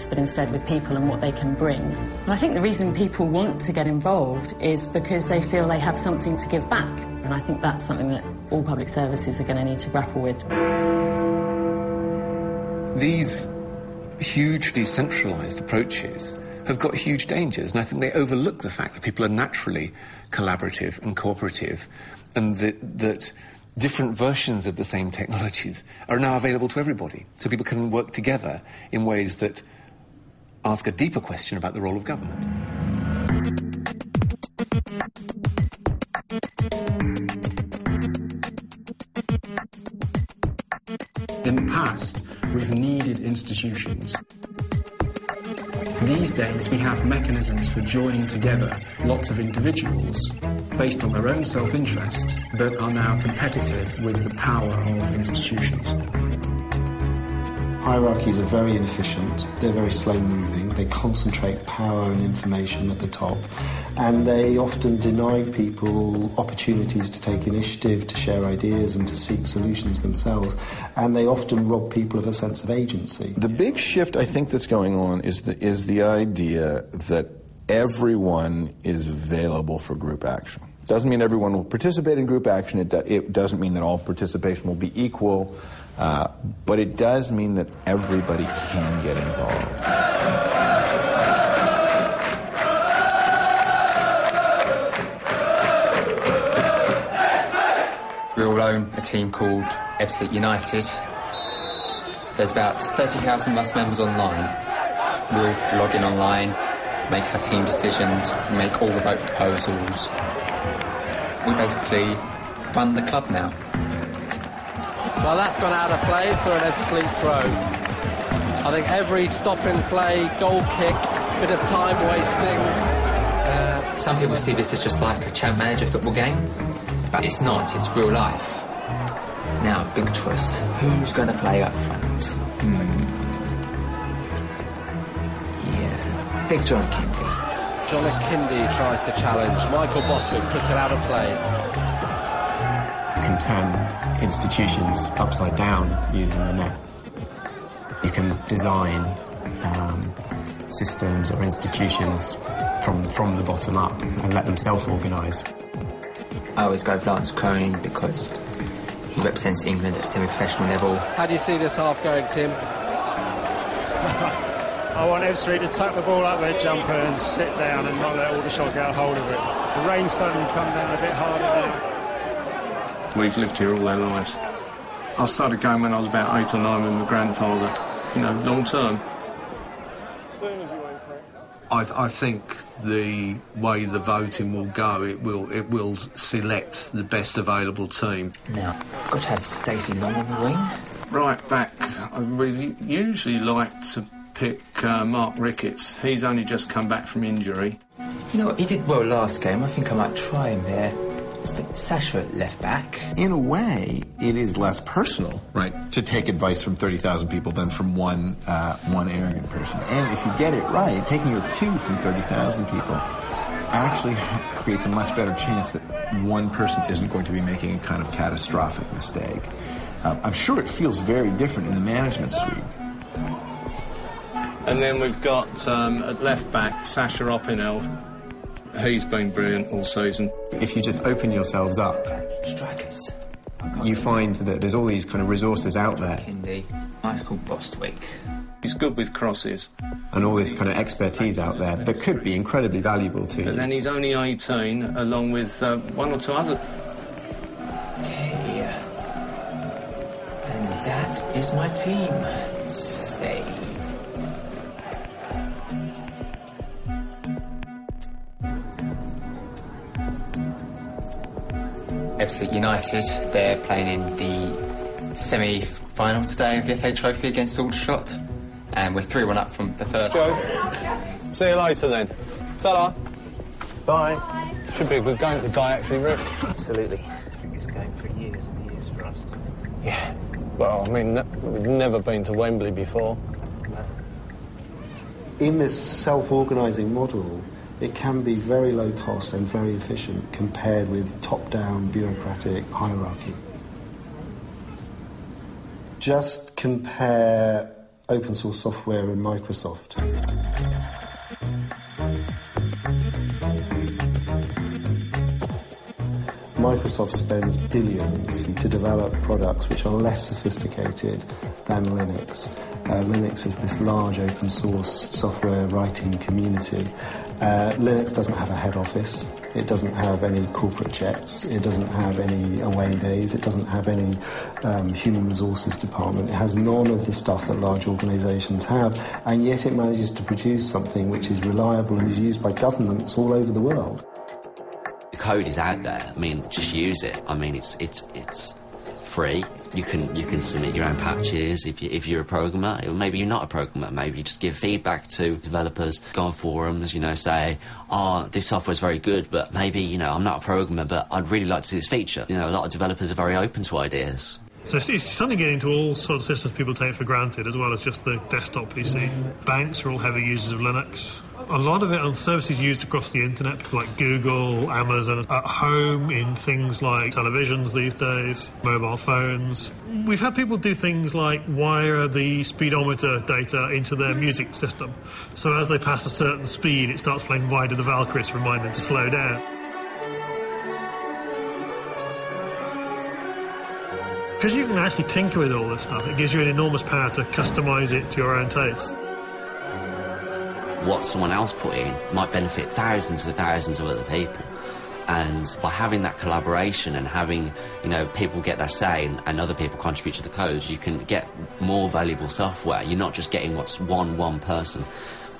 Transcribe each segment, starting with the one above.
but instead with people and what they can bring. And I think the reason people want to get involved is because they feel they have something to give back. And I think that's something that all public services are going to need to grapple with. These hugely centralised approaches have got huge dangers, and I think they overlook the fact that people are naturally collaborative and cooperative, and that different versions of the same technologies are now available to everybody, so people can work together in ways that ask a deeper question about the role of government. In the past, we've needed institutions. These days, we have mechanisms for joining together lots of individuals based on their own self-interest that are now competitive with the power of institutions. Hierarchies are very inefficient, they're very slow-moving, they concentrate power and information at the top, and they often deny people opportunities to take initiative, to share ideas and to seek solutions themselves, and they often rob people of a sense of agency. The big shift I think that's going on is the idea that everyone is available for group action. Doesn't mean everyone will participate in group action, it doesn't mean that all participation will be equal, but it does mean that everybody can get involved. We all own a team called Absolute United. There's about 30,000 of us members online. We'll log in online, make our team decisions, make all the vote proposals. We basically run the club now. Well, that's gone out of play for an Ebbsfleet throw. I think every stop and play, goal kick, bit of time wasting. Some people see this as just like a champ manager football game, but it's not, it's real life. Now, big choice. Who's going to play up front? Yeah, Big John Kindy. John Kindy tries to challenge. Michael Bostwick puts it out of play. You can turn institutions upside down using the net. You can design systems or institutions from the bottom up and let them self-organise. I always go with Lance Crone because he represents England at semi-professional level. How do you see this half going, Tim? I want Ebbsfleet to tuck the ball up their jumper and sit down and not let Aldershot get a hold of it. The rain's starting to come down a bit harder now. We've lived here all our lives. I started going when I was about 8 or 9 with my grandfather, long term. As soon as you went for it. I think the way the voting will go, it will select the best available team. Now, I've got to have Stacey Long on the wing. Right back, I really usually like to pick Mark Ricketts. He's only just come back from injury. You know what, he did well last game. I think I might try him there. Let's pick Sasha at left back. In a way, it is less personal, right, to take advice from 30,000 people than from one arrogant person. And if you get it right, taking your cue from 30,000 people actually creates a much better chance that one person isn't going to be making a kind of catastrophic mistake. I'm sure it feels very different in the management suite. And then we've got at left back Sasha Opinel. He's been brilliant all season. If you just open yourselves up, Strikers. you find that there's all these kind of resources out there. Kindy, Michael Bostwick. He's good with crosses. And all this kind of expertise out there that could be incredibly valuable to you. And then he's only 18, along with 1 or 2 other. Okay. And that is my team. Save. Absolute United, they're playing in the semi-final today of the FA Trophy against Aldershot, and we're 3-1 up from the first. Let's go. See you later then. Ta-da. Bye. Should be a good game today, actually, Rick. Absolutely. I think it's a game for years and years for us. Yeah. Well, I mean, we've never been to Wembley before. In this self-organising model, it can be very low cost and very efficient compared with top-down bureaucratic hierarchy. Just compare open source software and Microsoft. Microsoft spends billions to develop products which are less sophisticated than Linux. Linux is this large open source software writing community. Linux doesn't have a head office. It doesn't have any corporate jets. It doesn't have any away days. It doesn't have any human resources department. It has none of the stuff that large organisations have, and yet it manages to produce something which is reliable and is used by governments all over the world. The code is out there. I mean, just use it. I mean, it's free. You can submit your own patches if you're a programmer. Maybe you're not a programmer. Maybe you just give feedback to developers. Go on forums, say, oh, this software's very good, but maybe, I'm not a programmer, but I'd really like to see this feature. A lot of developers are very open to ideas. So it's suddenly getting into all sorts of systems people take for granted, as well as just the desktop PC. Banks are all heavy users of Linux. A lot of it on services used across the internet, people like Google, Amazon, at home in things like televisions these days, mobile phones. We've had people do things like wire the speedometer data into their music system. So as they pass a certain speed, it starts playing Why Did the Valkyries to remind them to slow down. Because you can actually tinker with all this stuff, it gives you an enormous power to customise it to your own taste. What someone else put in might benefit thousands and thousands of other people. And by having that collaboration and having, people get their say and other people contribute to the code, you can get more valuable software. You're not just getting what's one person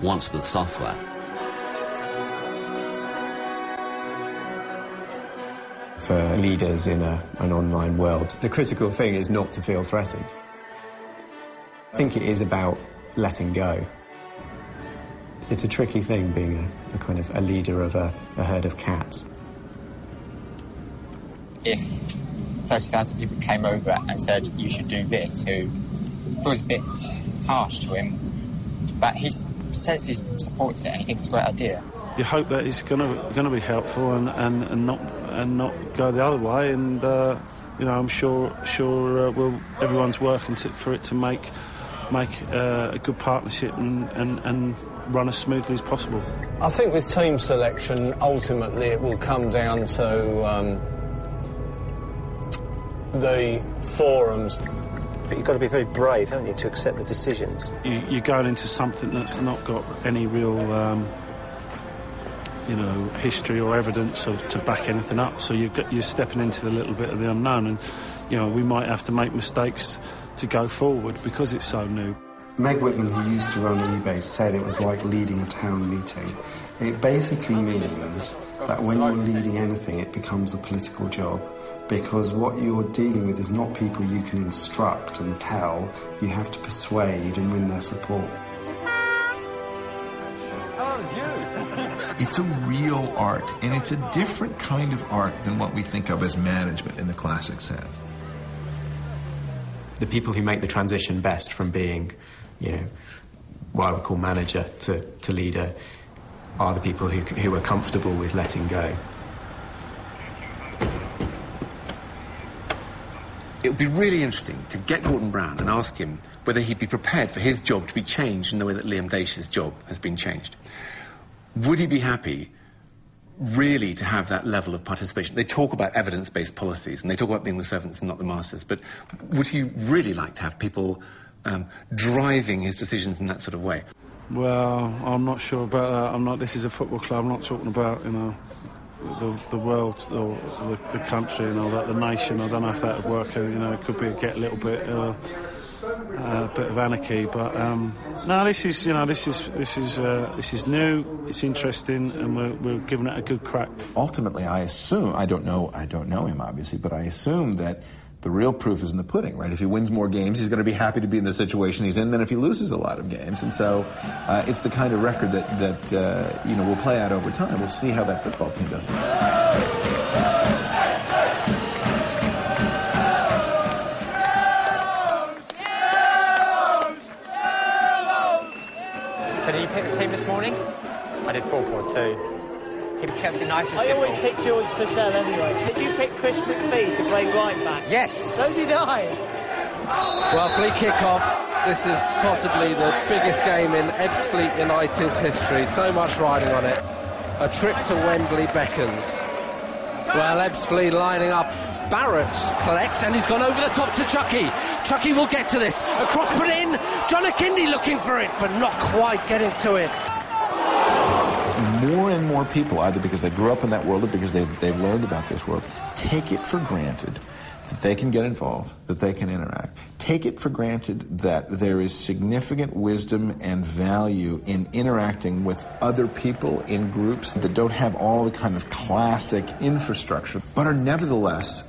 wants with the software. For leaders in an online world, the critical thing is not to feel threatened. I think it is about letting go. It's a tricky thing being a kind of a leader of a herd of cats. If 30,000 people came over and said, you should do this, who feels a bit harsh to him, but he says he supports it and he thinks it's a great idea. You hope that it's going to be helpful and not go the other way, and I'm sure everyone's working for it to make a good partnership and run as smoothly as possible. I think with team selection, ultimately it will come down to the forums. But you've got to be very brave, haven't you, to accept the decisions? You're going into something that's not got any real history or evidence to back anything up. So you're stepping into a little bit of the unknown, and we might have to make mistakes to go forward because it's so new. Meg Whitman, who used to run eBay, said it was like leading a town meeting. It basically means that when you're leading anything, it becomes a political job, because what you're dealing with is not people you can instruct and tell. You have to persuade and win their support. It's a real art, and it's a different kind of art than what we think of as management in the classic sense. The people who make the transition best from being, what I would call manager to leader are the people who are comfortable with letting go. It would be really interesting to get Gordon Brown and ask him whether he'd be prepared for his job to be changed in the way that Liam Dash's job has been changed. Would he be happy, really, to have that level of participation? They talk about evidence-based policies, and they talk about being the servants and not the masters, but would he really like to have people driving his decisions in that sort of way? Well, I'm not sure about that. This is a football club. I'm not talking about, the world or the country and all that, the nation. I don't know if that would work. It could get a little bit... a bit of anarchy, but no. This is new. It's interesting, and we're giving it a good crack. Ultimately, I assume I don't know him obviously, but I assume that the real proof is in the pudding, right? If he wins more games, he's going to be happy to be in the situation he's in than if he loses a lot of games, and so it's the kind of record that will play out over time. We'll see how that football team does. So did you pick the team this morning? I did 4-4-2. He kept it nice and simple. I always picked George Purcell anyway. Did you pick Chris McBee to play right back? Yes. So did I. Well, free kick-off. This is possibly the biggest game in Ebbsfleet United's history. So much riding on it. A trip to Wembley beckons. Well, Ebbsfleet lining up. Barrett collects and he's gone over the top to Chucky. Chucky will get to this. Across, put in. John Akindi looking for it, but not quite getting to it. More and more people, either because they grew up in that world or because they've learned about this world, take it for granted that they can get involved, that they can interact. Take it for granted that there is significant wisdom and value in interacting with other people in groups that don't have all the kind of classic infrastructure, but are nevertheless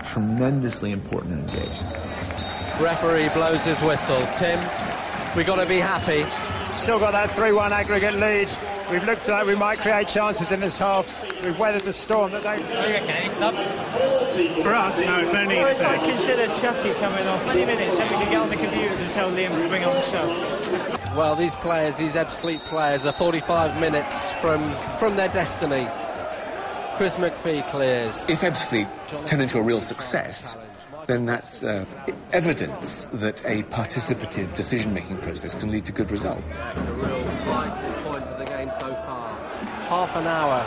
tremendously important and engaging. Referee blows his whistle. Tim, we got to be happy. Still got that 3-1 aggregate lead. We've looked like we might create chances in this half. We've weathered the storm that they... So you reckon any subs? For us, no, it's no need. I consider Chucky coming off 20 minutes, so we can get on the computer to tell Liam to bring on the subs. Well, these players, these Ebbsfleet players, are 45 minutes from their destiny. Chris McPhee clears. If Ebbsfleet turn into a real success, then that's evidence that a participative decision-making process can lead to good results. That's a real vital point of the game so far. Half an hour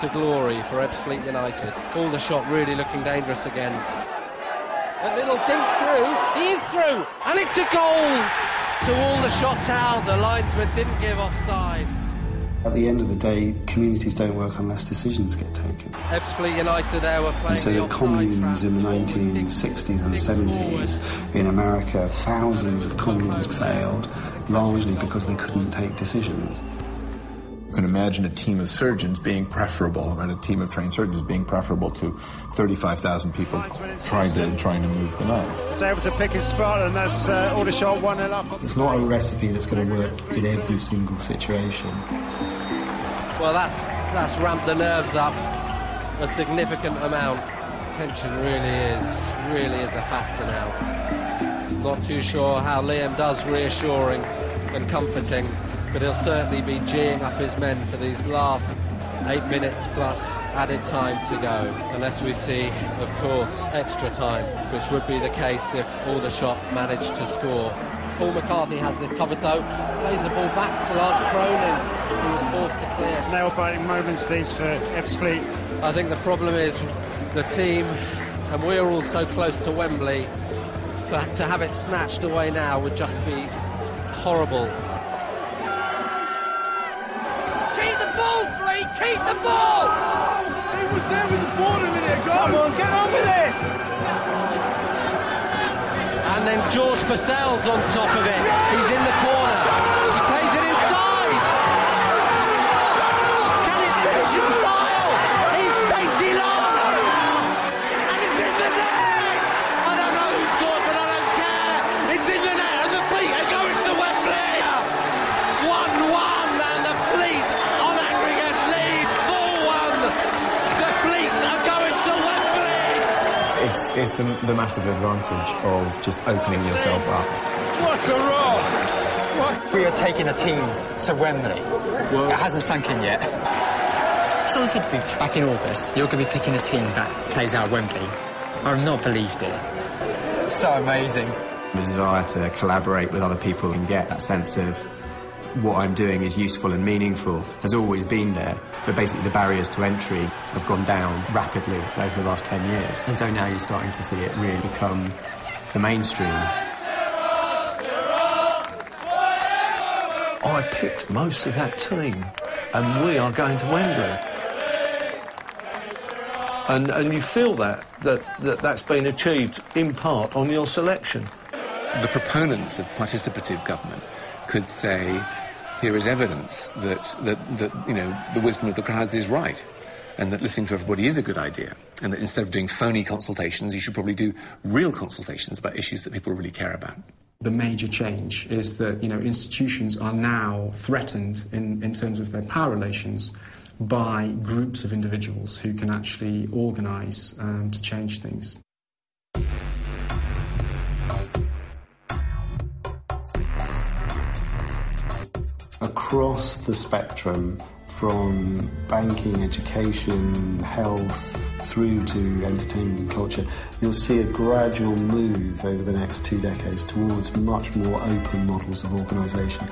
to glory for Ebbsfleet United. Aldershot really looking dangerous again. A little dink through. He is through, and it's a goal to Aldershot Town. The linesman didn't give offside. At the end of the day, communities don't work unless decisions get taken. Ebbsfleet United there were playing. And so the communes in the 1960s and 70s in America, thousands of communes failed, largely because they couldn't take decisions. You can imagine a team of surgeons being preferable, and a team of trained surgeons being preferable to 35,000 people trying to move the knife. He's able to pick his spot, and that's Aldershot 1-0 up. It's not a recipe that's going to work in every single situation. Well, that's ramped the nerves up a significant amount. Tension really is a factor now. Not too sure how Liam does reassuring and comforting, but he'll certainly be geeing up his men for these last 8 minutes plus added time to go, unless we see, of course, extra time, which would be the case if Aldershot managed to score. Paul McCarthy has this covered though, plays the ball back to Lance Cronin, who was forced to clear. Nail-biting moments these for Ebbsfleet. I think the problem is the team, and we're all so close to Wembley, to have it snatched away now would just be horrible. Keep the ball, Fleet! Keep the ball! He was there with the ball a minute ago. Come on, get on with it! And then George Purcell's on top of it. He's in the corner. He plays it inside. Can it finish in style? He's Stacey Long. And it's in the net. I don't know who scored, but I don't care. It's in the net, and the Fleet are going to Wembley. 1-1, and the Fleet on aggregate lead 4-1. The Fleet are going to Wembley. It's the massive advantage of just opening yourself up. What a roll! We are taking a team to Wembley. Well, it hasn't sunk in yet. Someone said to me back in August, you're going to be picking a team that plays out Wembley. I've not believed it. So amazing. The desire to collaborate with other people and get that sense of what I'm doing is useful and meaningful has always been there, but basically the barriers to entry have gone down rapidly over the last 10 years. And so now you're starting to see it really become the mainstream. I picked most of that team, and we are going to Wembley. And you feel that's been achieved in part on your selection. The proponents of participative government could say, here is evidence that you know, the wisdom of the crowds is right, and that listening to everybody is a good idea, and that instead of doing phony consultations, you should probably do real consultations about issues that people really care about. The major change is that, you know, institutions are now threatened in terms of their power relations by groups of individuals who can actually organise to change things. Across the spectrum, from banking, education, health, through to entertainment and culture, you'll see a gradual move over the next 2 decades towards much more open models of organisation.